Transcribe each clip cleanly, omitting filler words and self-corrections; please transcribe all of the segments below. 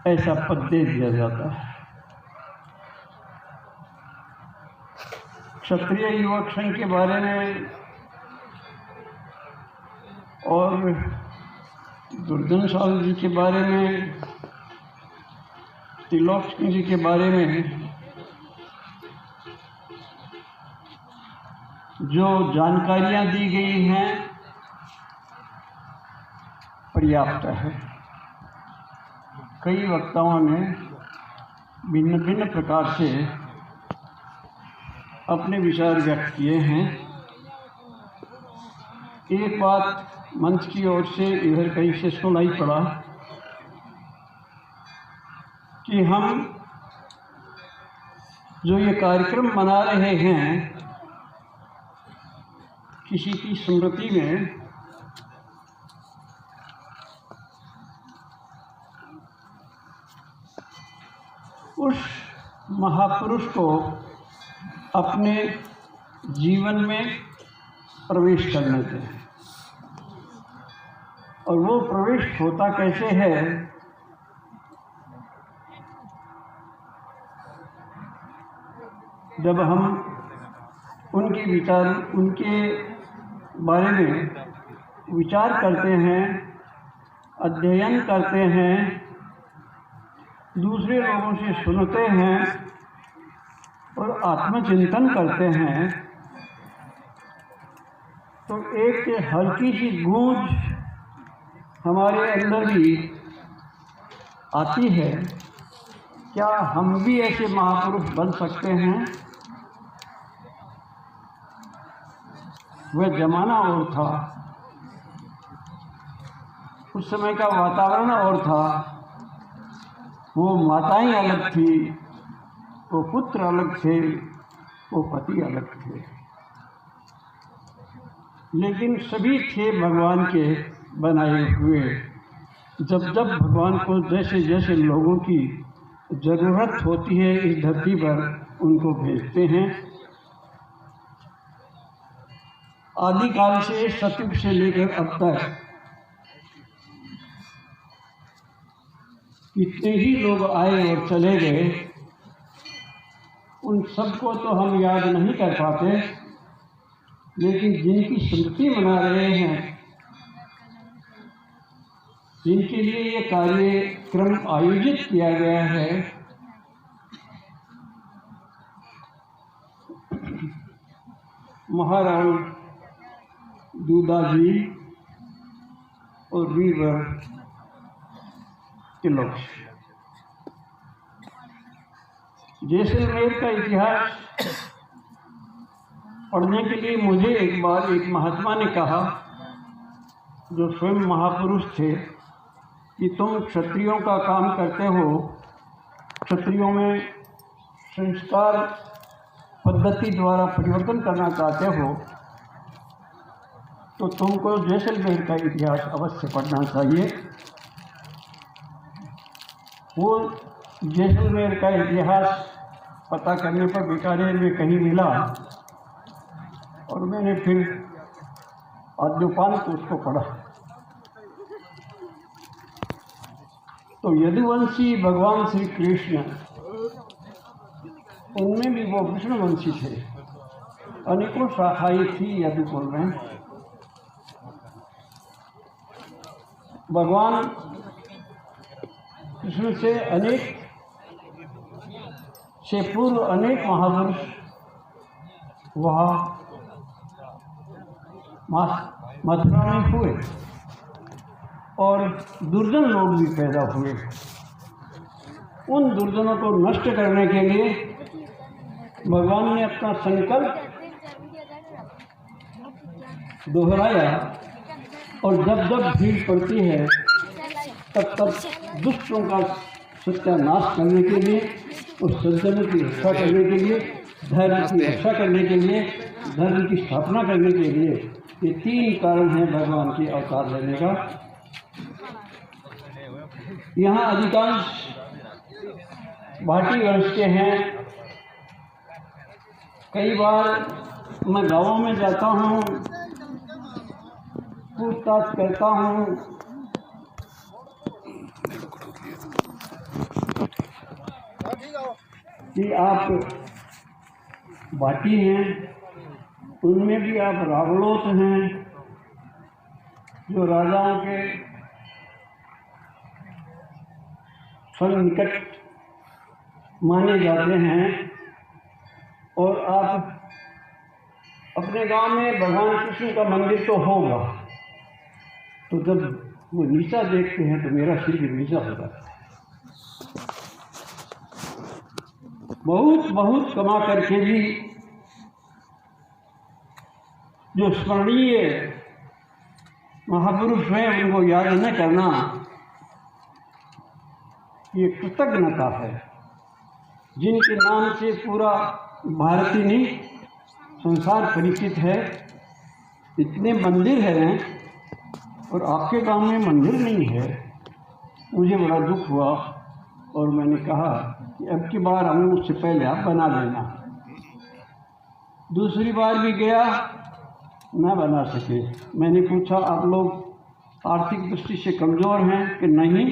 ऐसा पद दे दिया जाता है। क्षत्रिय युवक संघ के बारे में और दुर्जन साहु जी के बारे में, त्रिलोक सिंह जी के बारे में जो जानकारियां दी गई हैं पर्याप्त है। कई वक्ताओं ने भिन्न भिन्न प्रकार से अपने विचार व्यक्त किए हैं। एक बात मंच की ओर से इधर कहीं से सुनाई पड़ा कि हम जो ये कार्यक्रम मना रहे हैं किसी की स्मृति में, उस महापुरुष को अपने जीवन में प्रवेश करने दें। और वो प्रवेश होता कैसे है? जब हम उनके बारे में विचार करते हैं, अध्ययन करते हैं, दूसरे लोगों से सुनते हैं और आत्मचिंतन करते हैं, तो एक हल्की सी गूंज हमारे अंदर भी आती है, क्या हम भी ऐसे महापुरुष बन सकते हैं? वह जमाना और था, उस समय का वातावरण और था। वो माताएं अलग थी, वो पुत्र अलग थे, वो पति अलग थे, लेकिन सभी थे भगवान के बनाए हुए। जब जब भगवान को जैसे जैसे लोगों की ज़रूरत होती है इस धरती पर, उनको भेजते हैं। आदिकाल से, सतयुग से लेकर अब तक कितने ही लोग आए और चले गए, उन सबको तो हम याद नहीं कर पाते, लेकिन जिनकी स्मृति मना रहे हैं, जिनके लिए ये कार्यक्रम आयोजित किया गया है, महाराज दूधाजी और वीरवर त्रिलोक। जैसलमेर का इतिहास पढ़ने के लिए मुझे एक बार एक महात्मा ने कहा, जो स्वयं महापुरुष थे, कि तुम क्षत्रियों का काम करते हो, क्षत्रियों में संस्कार पद्धति द्वारा परिवर्तन करना चाहते हो, तो तुमको जैसलमेर का इतिहास अवश्य पढ़ना चाहिए। वो जैसलमेर का इतिहास पता करने पर बीकानेर में कहीं मिला, और मैंने फिर आद्योपांत उसको पढ़ा। तो यदुवंशी भगवान श्री कृष्ण, उनमें भी वो विष्णुवंशी थे। अनेकों शाखाएं थी यदुकुल में। भगवान कृष्ण से पूर्व अनेक महापुरुष वहाँ मथुरा में हुए, और दुर्जन लोग भी पैदा हुए। उन दुर्जनों को नष्ट करने के लिए भगवान ने अपना संकल्प दोहराया, और जब जब भीड़ पड़ती है तब तब दुष्टों का सत्यानाश करने के लिए, और सज्जनों की रक्षा करने के लिए, धर्म की रक्षा करने के लिए, धर्म की स्थापना करने के लिए, ये तीन कारण हैं भगवान के अवतार लेने का। यहाँ अधिकांश भाटी वंश के हैं। कई बार मैं गाँवों में जाता हूँ, पूछताछ करता हूँ, कि आप बाटी हैं, उनमें भी आप रावलोत हैं, जो राजाओं के निकट माने जाते हैं। और आप अपने गांव में भगवान कृष्ण का मंदिर तो होगा, तो जब वो नीचा देखते हैं तो मेरा सिर भी नीचा हो जाता है। बहुत बहुत कमा करके भी जो स्मरणीय महापुरुष हैं उनको याद न करना, ये कृतज्ञता है, जिनके नाम से पूरा भारत ही नहीं संसार परिचित है। इतने मंदिर हैं और आपके गांव में मंदिर नहीं है। मुझे बड़ा दुख हुआ और मैंने कहा कि अब की बार हम उससे पहले आप बना लेना। दूसरी बार भी गया, न बना सके। मैंने पूछा आप लोग आर्थिक दृष्टि से कमज़ोर हैं कि नहीं,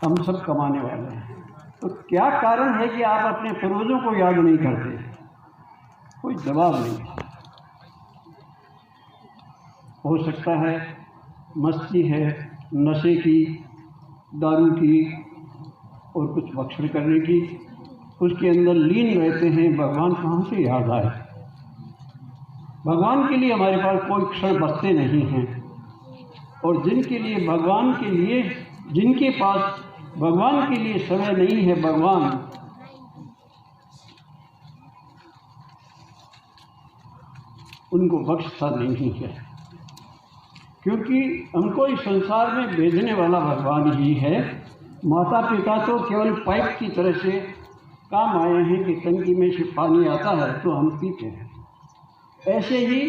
हम सब कमाने वाले हैं। तो क्या कारण है कि आप अपने पूर्वजों को याद नहीं करते? कोई जवाब नहीं। हो सकता है मस्ती है, नशे की, दारू की और कुछ भक्षण करने की, उसके अंदर लीन रहते हैं। भगवान कहाँ से याद आए? भगवान के लिए हमारे पास कोई क्षण बचते नहीं हैं। और जिनके लिए भगवान के लिए, जिनके पास भगवान के लिए समय नहीं है, भगवान उनको बख्शता नहीं है, क्योंकि हमको इस संसार में भेजने वाला भगवान ही है। माता पिता तो केवल पाइप की तरह से काम आए हैं कि टंकी में से पानी आता है तो हम पीते हैं। ऐसे ही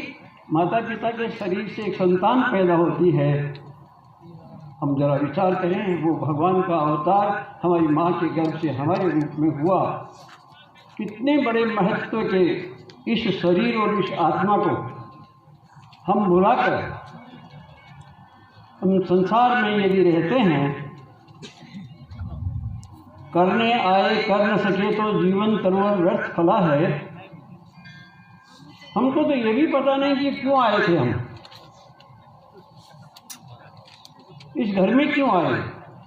माता पिता के शरीर से एक संतान पैदा होती है। हम जरा विचार करें, वो भगवान का अवतार हमारी माँ के गर्भ से हमारे रूप में हुआ। कितने बड़े महत्व के इस शरीर और इस आत्मा को हम भुलाकर हम संसार में यदि रहते हैं, करने आए कर न सके तो जीवन तरुण व्यर्थ फला है। हमको तो ये भी पता नहीं कि क्यों आए थे, हम इस घर में क्यों आए,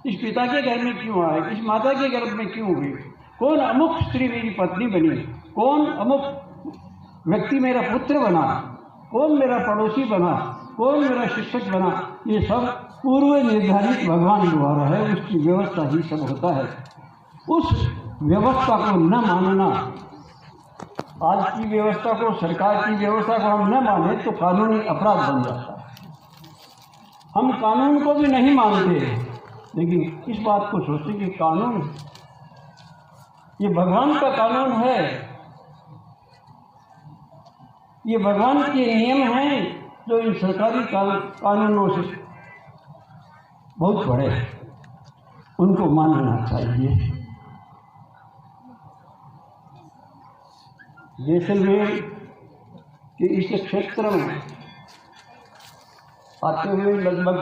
इस पिता के घर में क्यों आए, इस माता के गर्भ में क्यों हुए, कौन अमुक स्त्री मेरी पत्नी बनी, कौन अमुक व्यक्ति मेरा पुत्र बना, कौन मेरा पड़ोसी बना, कौन मेरा शिक्षक बना। ये सब पूर्व निर्धारित भगवान द्वारा है, उसकी व्यवस्था ही सब होता है। उस व्यवस्था को न मानना, आज की व्यवस्था को, सरकार की व्यवस्था को हम न माने तो कानूनी अपराध बन जाता है। हम कानून को भी नहीं मानते, लेकिन इस बात को सोचते कि कानून ये भगवान का कानून है, ये भगवान के नियम हैं जो इन सरकारी कानूनों से बहुत बड़े हैं, उनको मानना चाहिए। जैसलमेर के इस क्षेत्र में आते हुए लगभग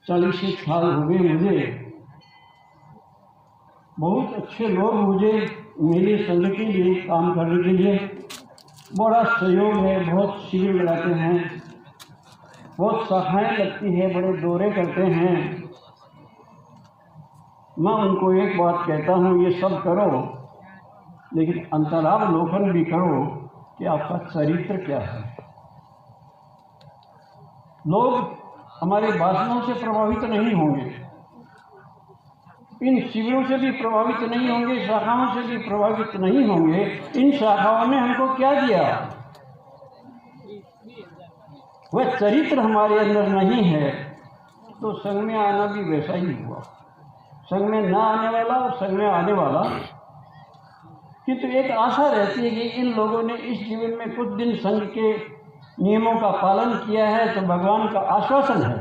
40 साल हो गए मुझे। बहुत अच्छे लोग मुझे मेरे संघ के लिए काम करने के लिए बड़ा सहयोग है, बहुत शिविर लगाते हैं, बहुत शाखाएँ लगती है, बड़े दौरे करते हैं। मैं उनको एक बात कहता हूँ, ये सब करो लेकिन अंतरावलोकन भी करो कि आपका चरित्र क्या है। लोग हमारे भाषणों से प्रभावित नहीं होंगे, इन शिविरों से भी प्रभावित नहीं होंगे, शाखाओं से भी प्रभावित नहीं होंगे। इन शाखाओं ने हमको क्या दिया? वह चरित्र हमारे अंदर नहीं है तो संघ में आना भी वैसा ही हुआ। संघ में ना आने वाला और संघ में आने वाला, किंतु एक आशा रहती है कि इन लोगों ने इस जीवन में कुछ दिन संघ के नियमों का पालन किया है, तो भगवान का आश्वासन है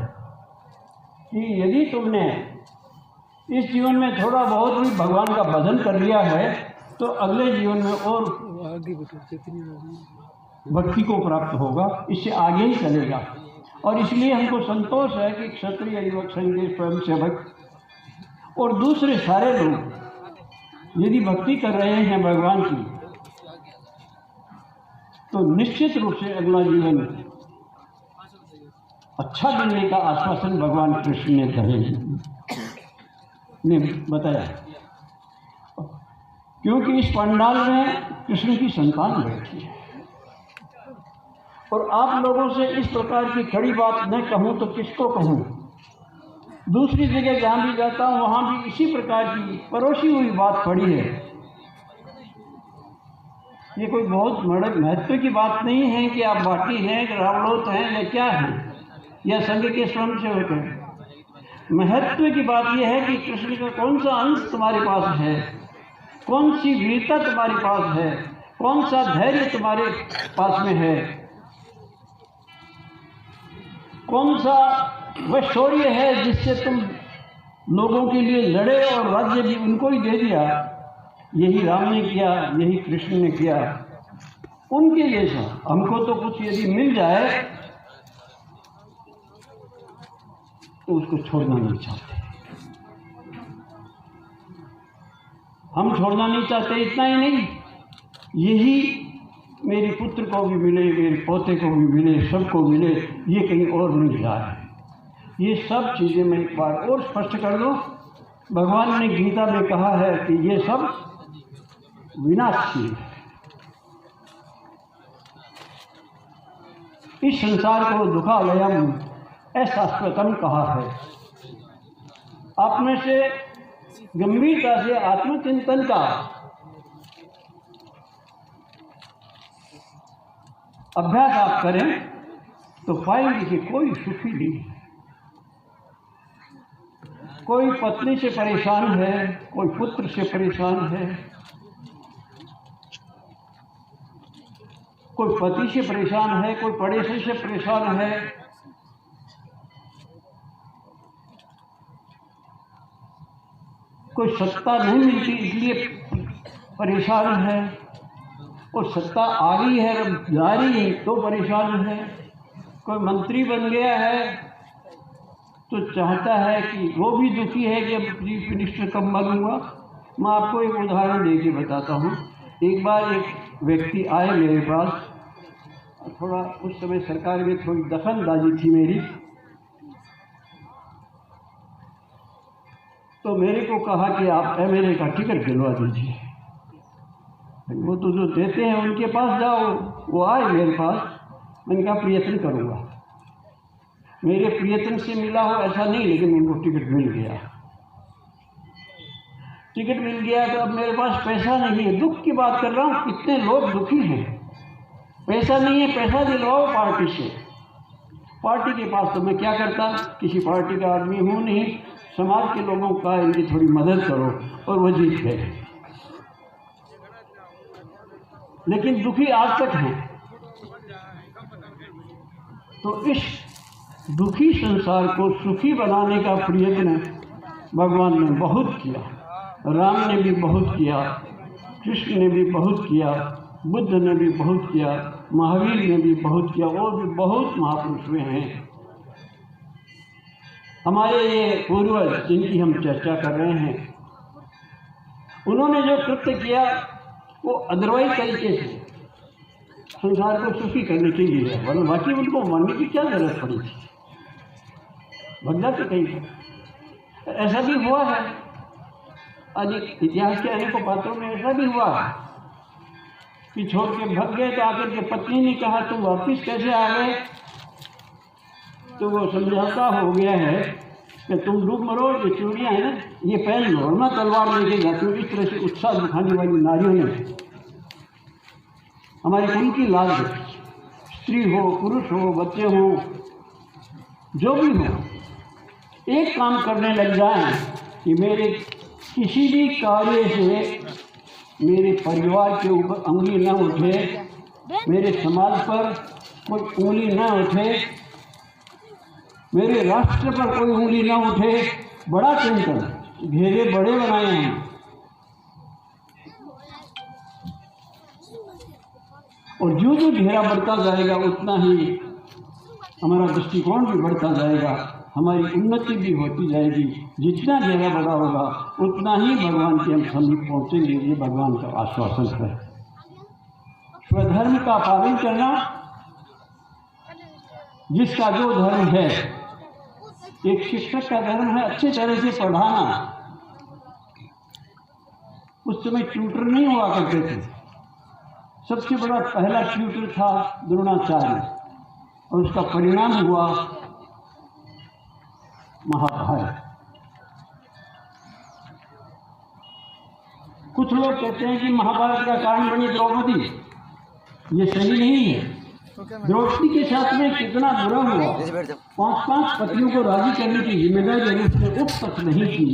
कि यदि तुमने इस जीवन में थोड़ा बहुत भी भगवान का भजन कर लिया है तो अगले जीवन में और भक्ति को प्राप्त होगा, इससे आगे ही चलेगा। और इसलिए हमको संतोष है कि क्षत्रिय युवक संघ के स्वयंसेवक और दूसरे सारे लोग यदि भक्ति कर रहे हैं भगवान की, तो निश्चित रूप से अगला जीवन अच्छा मिलने का आश्वासन भगवान कृष्ण ने बताया। क्योंकि इस पंडाल में कृष्ण की संतान बैठी है। और आप लोगों से इस प्रकार की खड़ी बात न कहूँ तो किसको कहूँ। दूसरी जगह जहाँ भी जाता हूँ वहाँ भी इसी प्रकार की परोसी हुई बात पड़ी है। ये कोई बहुत महत्व की बात नहीं है कि आप बाटी हैं, रावलोत हैं या क्या हैं, या संघ के स्वयंसेवक हैं। महत्व की बात यह है कि कृष्ण का कौन सा अंश तुम्हारे पास है, कौन सी वीरता तुम्हारे पास है, कौन सा धैर्य तुम्हारे पास में है, कौन सा वह शौर्य है जिससे तुम लोगों के लिए लड़े और राज्य भी उनको ही दे दिया। यही राम ने किया, यही कृष्ण ने किया। उनके जैसा हमको तो कुछ यदि मिल जाए तो उसको छोड़ना नहीं चाहते। हम छोड़ना नहीं चाहते। इतना ही नहीं, यही मेरे पुत्र को भी मिले, मेरे पोते को भी मिले, सबको मिले, ये कहीं और नहीं जा रहा है। ये सब चीज़ें मैं एक बार और स्पष्ट कर दूँ। भगवान ने गीता में कहा है कि ये सब विनाशी है। इस संसार को दुखालयम ऐसा स्वतम कहा है। आप में से गंभीरता से आत्मचिंतन का अभ्यास आप करें तो पाएंगे कि कोई सुखी नहीं है। कोई पत्नी से परेशान है, कोई पुत्र से परेशान है, कोई पति से परेशान है, कोई पड़ोसी से परेशान है, कोई सत्ता नहीं मिलती इसलिए परेशान है, और सत्ता आ गई है जा रही है तो परेशान है, कोई मंत्री बन गया है तो चाहता है कि वो भी दुखी है कि अब चीफ मिनिस्टर कब बनूंगा। मैं आपको एक उदाहरण देके बताता हूँ। एक बार एक व्यक्ति आए मेरे पास, थोड़ा उस समय सरकार में थोड़ी दखलंदाजी थी मेरी, तो मेरे को कहा कि आप एमएलए का टिकट दिलवा दीजिए। वो तो जो देते हैं उनके पास जाओ। वो आए मेरे पास, मैंने कहा प्रयत्न करूँगा। मेरे प्रयत्न से मिला हो ऐसा नहीं, लेकिन उनको टिकट मिल गया। टिकट मिल गया तो अब मेरे पास पैसा नहीं है। दुख की बात कर रहा हूँ, कितने लोग दुखी हैं। पैसा नहीं है, पैसा दिलवाओ पार्टी से। पार्टी के पास तो मैं क्या करता, किसी पार्टी का आदमी हूँ नहीं, समाज के लोगों का इनकी थोड़ी मदद करो, और वो जीत गए। लेकिन दुखी आज तक हैं। तो इस दुखी संसार को सुखी बनाने का प्रयत्न भगवान ने बहुत किया। राम ने भी बहुत किया, कृष्ण ने भी बहुत किया, बुद्ध ने भी बहुत किया, महावीर ने भी बहुत किया, और भी बहुत महापुरुष हुए हैं। हमारे ये पूर्वज जिनकी हम चर्चा कर रहे हैं, उन्होंने जो कृत्य किया वो अदरवाइज तरीके से संसार को सुखी करने के लिए है, वरना बाकी उनको मानने की क्या जरूरत पड़ी थी। बदला तो कहीं ऐसा भी हुआ है। अनेक इतिहास के अनेकों पात्रों में ऐसा भी हुआ है कि छोड़ के भाग गए, तो आकर के पत्नी ने कहा तुम वापिस कैसे आ गए, तो वो समझौता हो गया है कि तुम डूब मरो, ये चूड़ियाँ हैं ना ये पहन लो, और मैं तलवार लेके जाती हूँ। इस तरह से उत्साह दिखाने वाली नारियों ने हमारे कुल की लाज रखी। स्त्री हो, पुरुष हो, बच्चे हो, जो भी हो, एक काम करने लग जाएं कि मेरे किसी भी कार्य से मेरे परिवार के ऊपर उंगली न उठे, मेरे समाज पर कोई उंगली न उठे, मेरे राष्ट्र पर कोई उंगली न उठे। बड़ा चिंतन, घेरे बड़े बनाए हैं। और जो जो घेरा बढ़ता जाएगा उतना ही हमारा दृष्टिकोण भी बढ़ता जाएगा, हमारी उन्नति भी होती जाएगी। जितना गहरा बड़ा होगा उतना ही भगवान के हम समीप पहुँचेंगे। ये भगवान का आश्वासन है। स्वधर्म का पालन करना, जिसका जो धर्म है, एक शिक्षक का धर्म है अच्छे तरह से पढ़ाना। उस समय ट्यूटर नहीं हुआ करते थे। सबसे बड़ा पहला ट्यूटर था द्रोणाचार्य, और उसका परिणाम हुआ महाभारत। कुछ लोग कहते हैं कि महाभारत का कारण बनी द्रौपदी। ये सही नहीं है। द्रौपदी के साथ में कितना बुरा हुआ। 5 पतियों को राजी करने की जिम्मेदारी उसने उस तक नहीं की